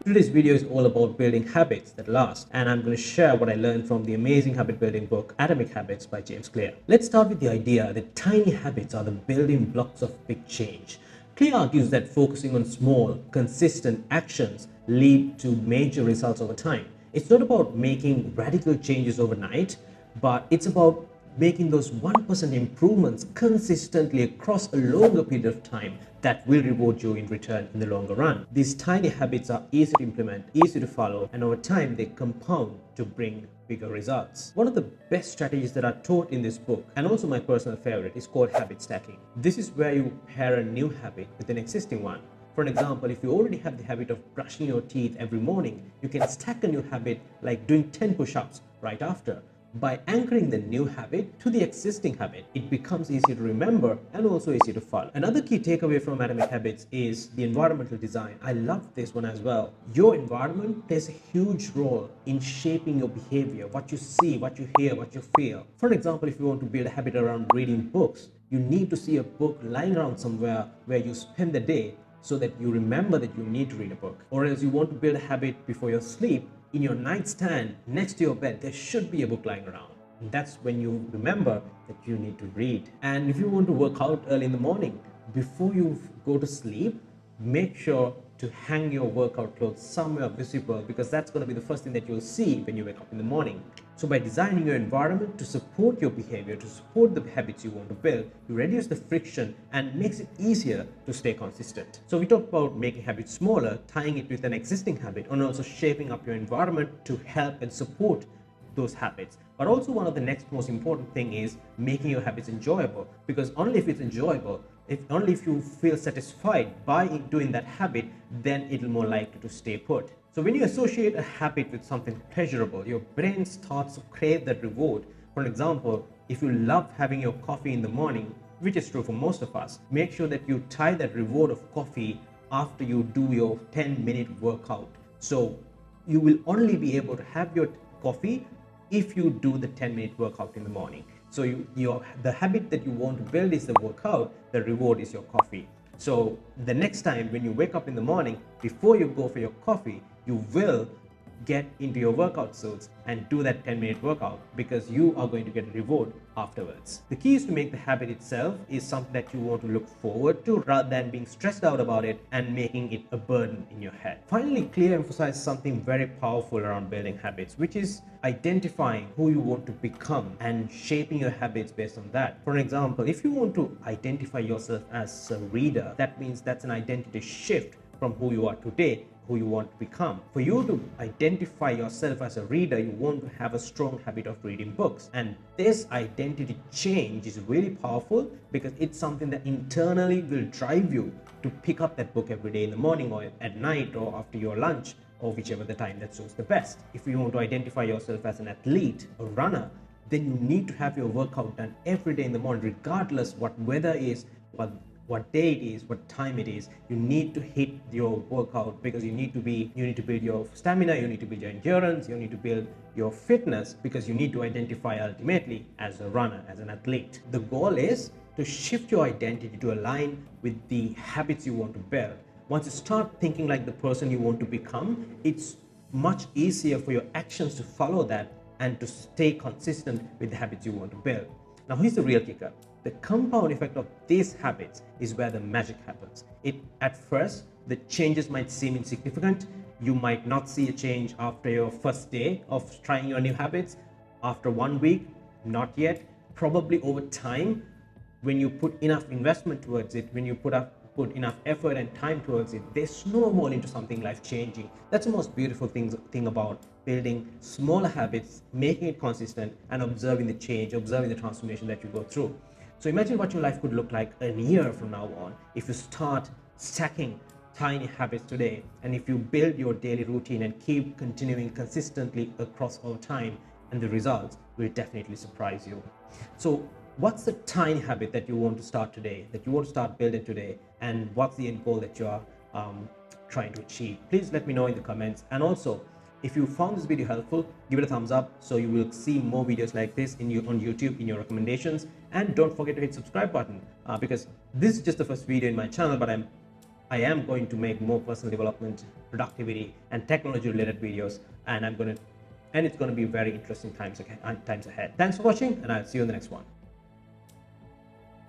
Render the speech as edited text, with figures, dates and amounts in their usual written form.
Today's video is all about building habits that last, and I'm going to share what I learned from the amazing habit building book Atomic Habits by James Clear. Let's start with the idea that tiny habits are the building blocks of big change. Clear argues that focusing on small, consistent actions lead to major results over time. It's not about making radical changes overnight, but it's about making those 1% improvements consistently across a longer period of time that will reward you in return in the longer run. These tiny habits are easy to implement, easy to follow, and over time they compound to bring bigger results. One of the best strategies that are taught in this book, and also my personal favorite, is called habit stacking. This is where you pair a new habit with an existing one. For an example, if you already have the habit of brushing your teeth every morning, you can stack a new habit like doing 10 push-ups right after. By anchoring the new habit to the existing habit, it becomes easier to remember and also easier to follow. Another key takeaway from Atomic Habits is the environmental design. I love this one as well. Your environment plays a huge role in shaping your behavior, what you see, what you hear, what you feel. For example, if you want to build a habit around reading books, you need to see a book lying around somewhere where you spend the day so that you remember that you need to read a book. Or else you want to build a habit before your sleep, in your nightstand next to your bed there should be a book lying around, and that's when you remember that you need to read. And if you want to work out early in the morning, before you go to sleep, make sure to hang your workout clothes somewhere visible, because that's going to be the first thing that you'll see when you wake up in the morning. So by designing your environment to support your behavior, to support the habits you want to build, you reduce the friction and makes it easier to stay consistent. So we talked about making habits smaller, tying it with an existing habit, and also shaping up your environment to help and support those habits. But also one of the next most important thing is making your habits enjoyable, because only if it's enjoyable, if you feel satisfied by doing that habit, then it'll more likely to stay put. So when you associate a habit with something pleasurable, your brain starts to crave that reward. For example, if you love having your coffee in the morning, which is true for most of us, make sure that you tie that reward of coffee after you do your 10-minute workout. So you will only be able to have your coffee if you do the 10-minute workout in the morning. So the habit that you want to build is the workout, the reward is your coffee. So the next time when you wake up in the morning, before you go for your coffee, you will get into your workout suits and do that 10-minute workout, because you are going to get a reward afterwards. The key is to make the habit itself is something that you want to look forward to, rather than being stressed out about it and making it a burden in your head. Finally, Clear emphasizes something very powerful around building habits, which is identifying who you want to become and shaping your habits based on that. For example, if you want to identify yourself as a reader, that means that's an identity shift from who you are today, who you want to become. For you to identify yourself as a reader, you want to have a strong habit of reading books. And this identity change is really powerful, because it's something that internally will drive you to pick up that book every day in the morning or at night or after your lunch, or whichever the time that suits the best. If you want to identify yourself as an athlete, a runner, then you need to have your workout done every day in the morning, regardless what weather is, what day it is, what time it is. You need to hit your workout, because you need to build your stamina, you need to build your endurance, you need to build your fitness, because you need to identify ultimately as a runner, as an athlete. The goal is to shift your identity to align with the habits you want to build. Once you start thinking like the person you want to become, it's much easier for your actions to follow that and to stay consistent with the habits you want to build. Now here's the real kicker. The compound effect of these habits is where the magic happens. At first, the changes might seem insignificant. You might not see a change after your first day of trying your new habits. After 1 week, not yet. Probably over time, when you put enough investment towards it, when you put enough effort and time towards it, they snowball into something life-changing. That's the most beautiful thing about building smaller habits, making it consistent, and observing the change, observing the transformation that you go through. So imagine what your life could look like a year from now on if you start stacking tiny habits today, and if you build your daily routine and keep continuing consistently across all time, and the results will definitely surprise you. So what's the tiny habit that you want to start today, that you want to start building today, and what's the end goal that you are trying to achieve? Please let me know in the comments. And also, if you found this video helpful, give it a thumbs up so you will see more videos like this on YouTube in your recommendations. And don't forget to hit subscribe button, because this is just the first video in my channel, but I'm I am going to make more personal development, productivity, and technology related videos, and it's going to be very interesting times ahead. Thanks for watching, and I'll see you in the next one.